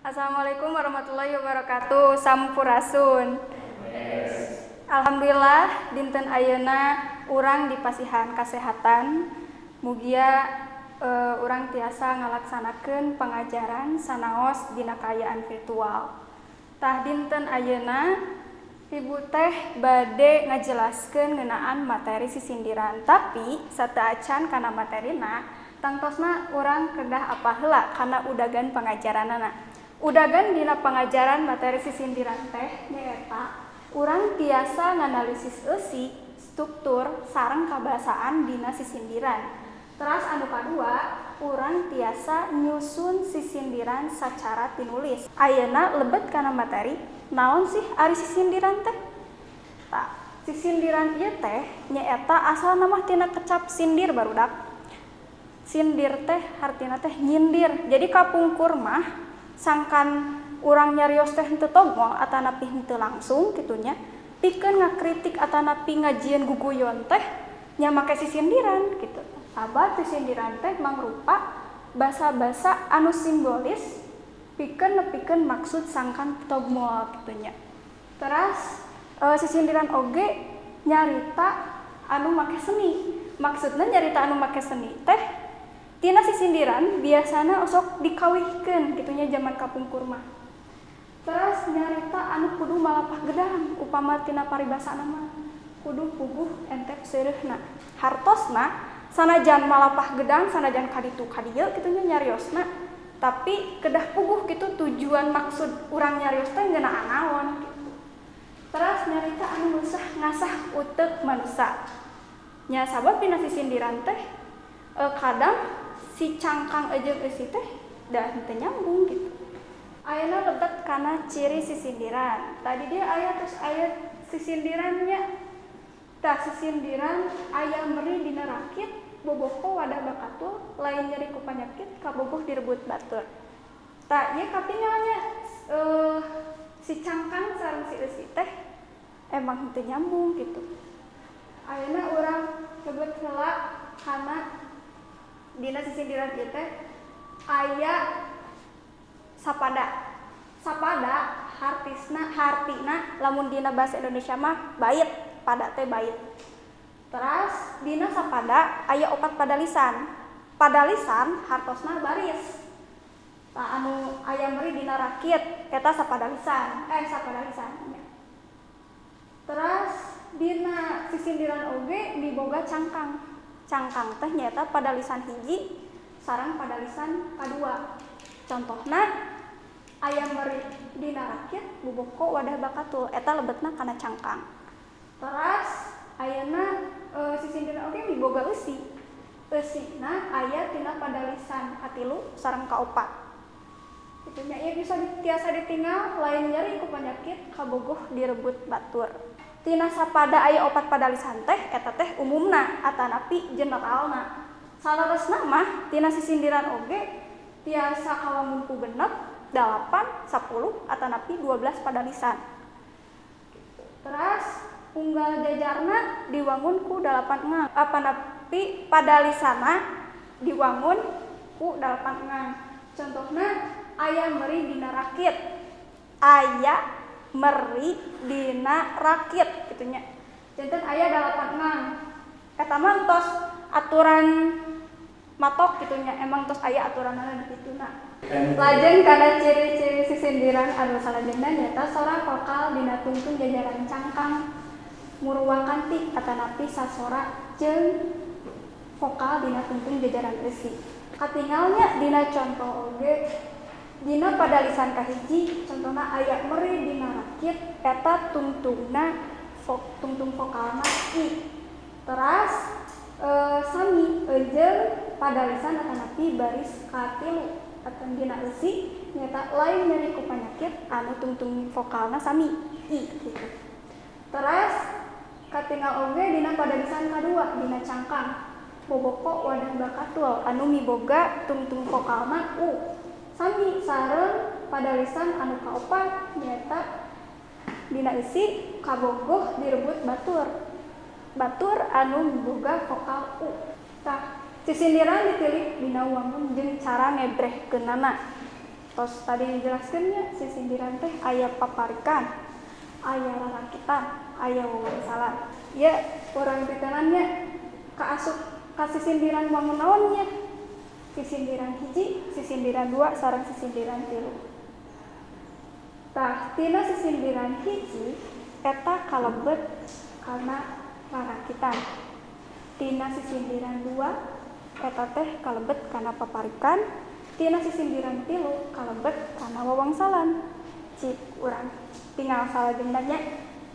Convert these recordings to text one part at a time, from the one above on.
Assalamualaikum warahmatullahi wabarakatuh. Sampurasun. Alhamdulillah dinten ayeuna urang di pasihan kasehatan. Mugia urang tiasa ngalaksanakeun pangajaran sanaos dina kaayaan virtual. Tah dinten ayeuna Ibu teh bade ngajelaskeun ngeunaan materi sisindiran, tapi sateu acan kana materina tangtosna urang kedah apal heula kana udagan pangajaranana. Udagan dina pangajaran materi sisindiran teh nyaeta urang tiasa nganalisis eusi, struktur, sareng kabahasaan dina sisindiran. Teras anu kadua, urang tiasa nyusun sisindiran sacara tinulis. Ayeuna lebet kana materi, naon sih ari sisindiran teh? Tah, sisindiran ieu teh nyaeta asalna mah tina kecap sindir barudak. Sindir teh artina teh nyindir. Jadi kapungkur mah sangkan urang nyarios teh henteu togol atanapi henteu langsung kitunya, pikeun ngakritik atanapi ngajieun guguyon teh nya make sisindiran kitu. Sabab sisindiran teh mangrupa basa-basa anu simbolis pikeun nepikeun maksud sangkan togol kitunya. Teras sisindiran oge nyarita anu make seni. Maksudna nyarita anu make seni teh tina sisindiran biasana osok dikawihkeun kitunya zaman kapungkur mah. Terus nyarita anu kudu malapah gedang upama tina paribasana mah kudu puguh entep seureuhna. Hartosna sanajan malapah gedang sanajan kaditu kadieu kitunya nyariosna, tapi kedah puguh kitu tujuan maksud urang nyarios teh ngeunaan naon gitu. Terus nyarita anu ngasah uteuk manusa. Nya sabab tina sisindiran teh kadang si cangkang jeung eusi teh da henteu nyambung gitu. Ayeuna lebet kana ciri sisindiran. Tadi dia aya terus aya sisindirannya. Tah sisindiran aya meri dina rakit, bobogoh wadah bakatul, lain nyeri ku panyakit, kabogoh direbut batur. Tah ieu katingalnya si cangkang sareng si eusi teh emang henteu nyambung gitu. Ayeuna urang lebet heula kana dina sisindiran ieu teh aya sapada. Sapada hartina lamun dina bahasa Indonesia mah bait, pada teh bait. Teras dina sapada aya 4 padalisan. Padalisan hartosna baris. Tah anu aya meri dina rakit eta sapadalisan. Sapadalisan. Teras dina sisindiran oge miboga cangkang. Cangkang teh nyaeta padalisan hiji sareng padalisan kadua. Contohna aya meri dina rakit buboko wadah bakatul eta lebetna kana cangkang. Teras ayeuna sisindiran oge miboga eusi. Eusina aya tina padalisan katilu sareng kaopat. Kitu nya ieu bisa tiasa ditinggal lain nyeri ku panyakit kabogoh direbut batur. Tina sapada aya 4 padalisan teh eta teh umumna atanapi generalna. Saleresna mah tina sisindiran oge tiasa kawangun ku genep 8, 10 atanapi 12 padalisan. Teras unggal jajarna diwangun ku 8 engang. Apanapi padalisana diwangun ku 8 engang. Contohna aya meri dina rakit. Aya meri dina rakit kitunya. Janten aya 8 engang. Eta mah entos aturan matok kitunya, emang tos aya aturanna di kituna. Lajeng kana ciri-ciri sisindiran anu salajengna nyaeta sora vokal dina tungtung jajaran cangkang muruwakan ti atanapi sasora jeung vokal dina tungtung jajaran eusi. Katingalnya dina contoh oge dina padalisan kahiji contohna aya meri dina rakit eta tungtungna tungtung vokalna i. Teras sami jeung padalisan atanapi baris katilu ataupun dina eusi nyaeta lain nyeri ku panyakit anu tungtung vokalna sami i gitu. Teras katingal oge dina padalisan kadua dina cangkang boboko wadah bakatul anu miboga tungtung vokalna u. Sami sareng padalisan anu kaopat nyaeta dina eusi kabogoh direbut batur. Batur anu miboga vokal u. Tah sisindiran ditilik dina wangun jeung cara ngebrehkeunana. Tos tadi dijelaskannya sisindiran teh aya paparikan, aya rarakitan, aya wawangsalan. Ya, orang ditanannya kaasup ka sisindiran wangun naonnya. Sisindiran hiji, sisindiran 2, sareng sisindiran 3. Tah, tina sisindiran hiji eta kalebet kana rarakitan. Tina sisindiran 2 eta teh kalebet kana paparikan. Tina sisindiran 3 kalebet kana wawangsalan. Cik urang tinggal salajengna.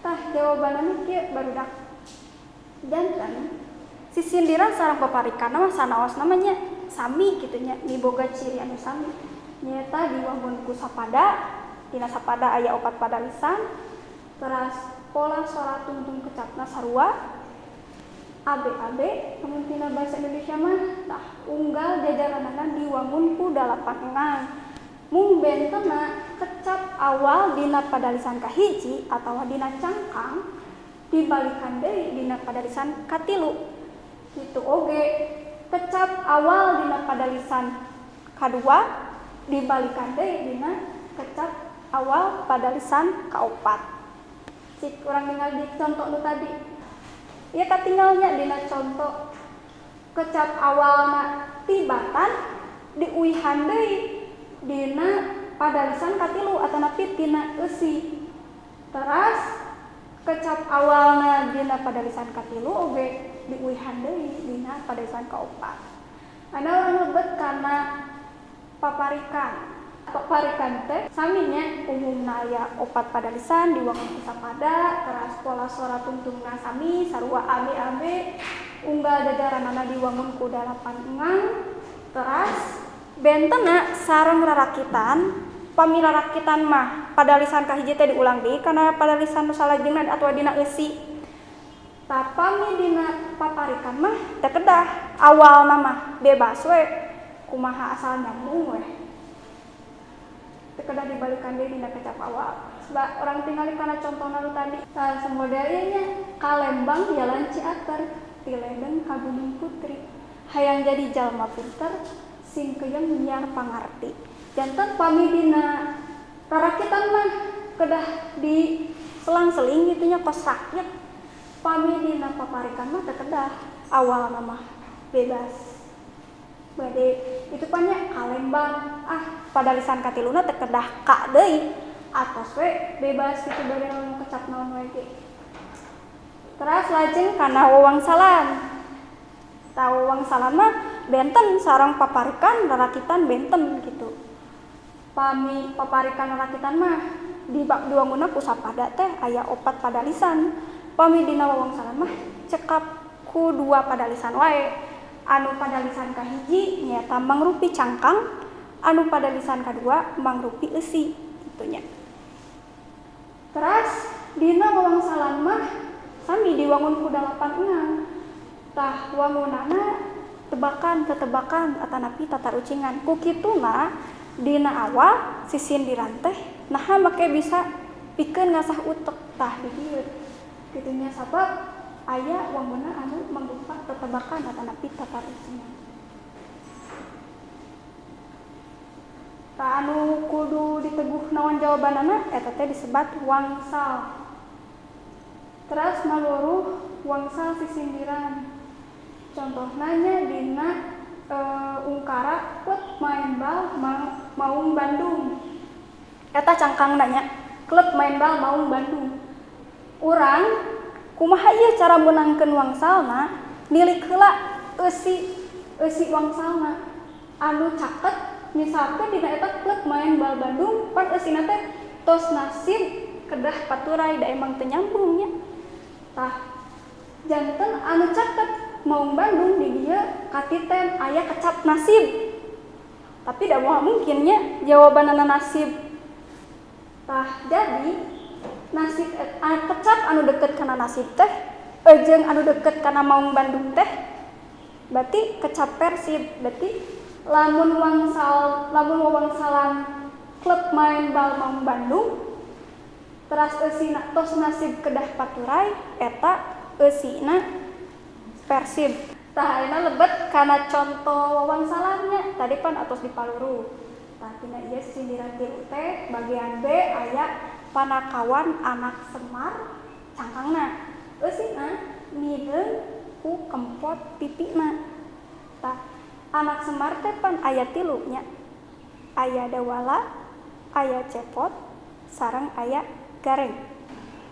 Tah jawabanna kieu barudak. Janten sisindiran sareng paparikan mah sanaos namanya sami kitu nya, miboga ciri anu sami. Nyaeta diwangun ku sapada, tina sapada aya 4 padalisan. Teras pola suara tungtung kecapna sarua. AB namun tina bahasa Indonesia mah tah unggal jajaranana diwangun ku 8 engang. Mung bentena kecap awal dina padalisan kahiji atawa dina cangkang dibalikan deui dina padalisan katilu. Kitu oge kecap awal dina padalisan kadua dibalikan deui dina kecap awal padalisan kaopat. Cik urang tinggal di contoh nu tadi. Ya katinggalnya dina contoh kecap awalna tibatan diuihan deui dina padalisan katilu atanapi tina eusi. Teras kecap awalna dina padalisan katilu oge diuihan deui dina padalisan kaopat. Anda urang lebet kana paparikan. Paparikan teh saminya umumna aya 4 padalisan diwangun ku sapada. Teras pola suara tungtungna sami sarua AB unggal jajaranana diwangun ku 8 engang. Teras bentena sareng rarakitan. Pami rarakitan mah padalisan kahiji teh diulang deui kana padalisan nu salajengna atawa dina eusi. Tah pami dina paparikan mah teu kedah awalna mah bebas we kumaha asal nyambung we. Teu kedah dibalikan deui dina kecap awal. Sebab orang tinggali kana contohna nu tadi. Tah samodenya Kalembang Jalan Ciater ti Ledeng ka Gunung Putri. Hayang jadi jalma pinter sing keuyeng nyiar pangarti. Janten pami dina rarakitan mah kedah di selang-seling gitu nya kos rakyat. Pami dina paparikan mah teu kedah awalna mah bebas. Bade itu banyak Kalembang padalisan katiluna teu kedah ka deui atos we bebas kitu bade nu kecap naon wae ge. Teras lajeng kana wawangsalan. Tah wawangsalan mah benten sareng paparikan rarakitan benten gitu. Pami paparikan rarakitan mah diwangunna ku sapada teh aya 4 padalisan. Pami dina wawangsalan mah cekap ku 2 padalisan wae. Anu padalisan kahiji nyaeta mangrupi cangkang, anu padalisan kadua mangrupi eusi kitunya. Teras dina wawangsalan mah sami diwangun ku 8 engang. Tah wangunana tebakan atanapi tatar ucingan. Ku kituna dina awal sisindiran teh naha make bisa pikeun ngasah utek tah di dieu. Kitunya sabab aya wangunna anu mangrupa tetebakan atanapi tatar ucingan. Tah anu kudu diteguh naon jawabanana eta teh disebat wangsal. Teras naluruh wangsal sisindiran. Contohna nya dina ungkara klub main bal Maung Bandung. Eta cangkangna nya klub main bal Maung Bandung. Urang kumaha ieu cara meunangkeun wangsalna? Nilik heula eusi wangsalna anu caket misalkan dina eta klub main bal Bandung pan eusina teh tos nasib kedah paturai da emang teu nyambung nya. Tah janten anu caket Maung Bandung di dieu katiten aya kecap nasib. Tapi da moal mungkin nya jawabanana nasib. Tah jadi nasib kecap anu deket kana nasib teh jeung anu deket kana Maung Bandung teh berarti kecap Persib. Berarti lamun wawangsalan klub main bal Maung Bandung teras eusina tos nasib kedah paturai eta eusina Persib. Tah ayeuna lebet kana contoh wawangsalannya tadi pan atos dipaluru. Tah tina ieu sindiran tilu teh bagian B aya Panakawan anak Semar cangkangna. Eusina mideung ku kempot pipina. Tah anak Semar teh pan aya 3 nya. Aya Dawala, aya Cepot, sareng aya Gareng.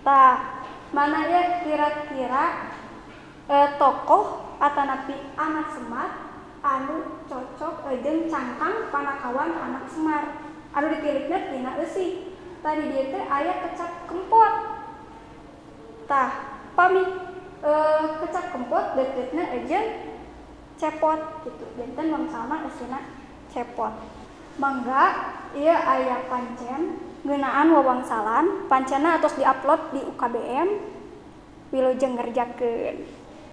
Tah mana ya kira-kira tokoh atanapi anak Semar anu cocok jeung cangkang Panakawan anak Semar anu dipilihna tina eusi. Tadi dieu teh aya Kecap Kempot. Tah pami Kecap Kempot deuketna jeung Cepot gitu. Janten mangsalna eusina Cepot. Mangga ieu aya pancen ngeunaan wawangsalan, pancena tos diupload di UKBM. Wilujeng ngerjakeun.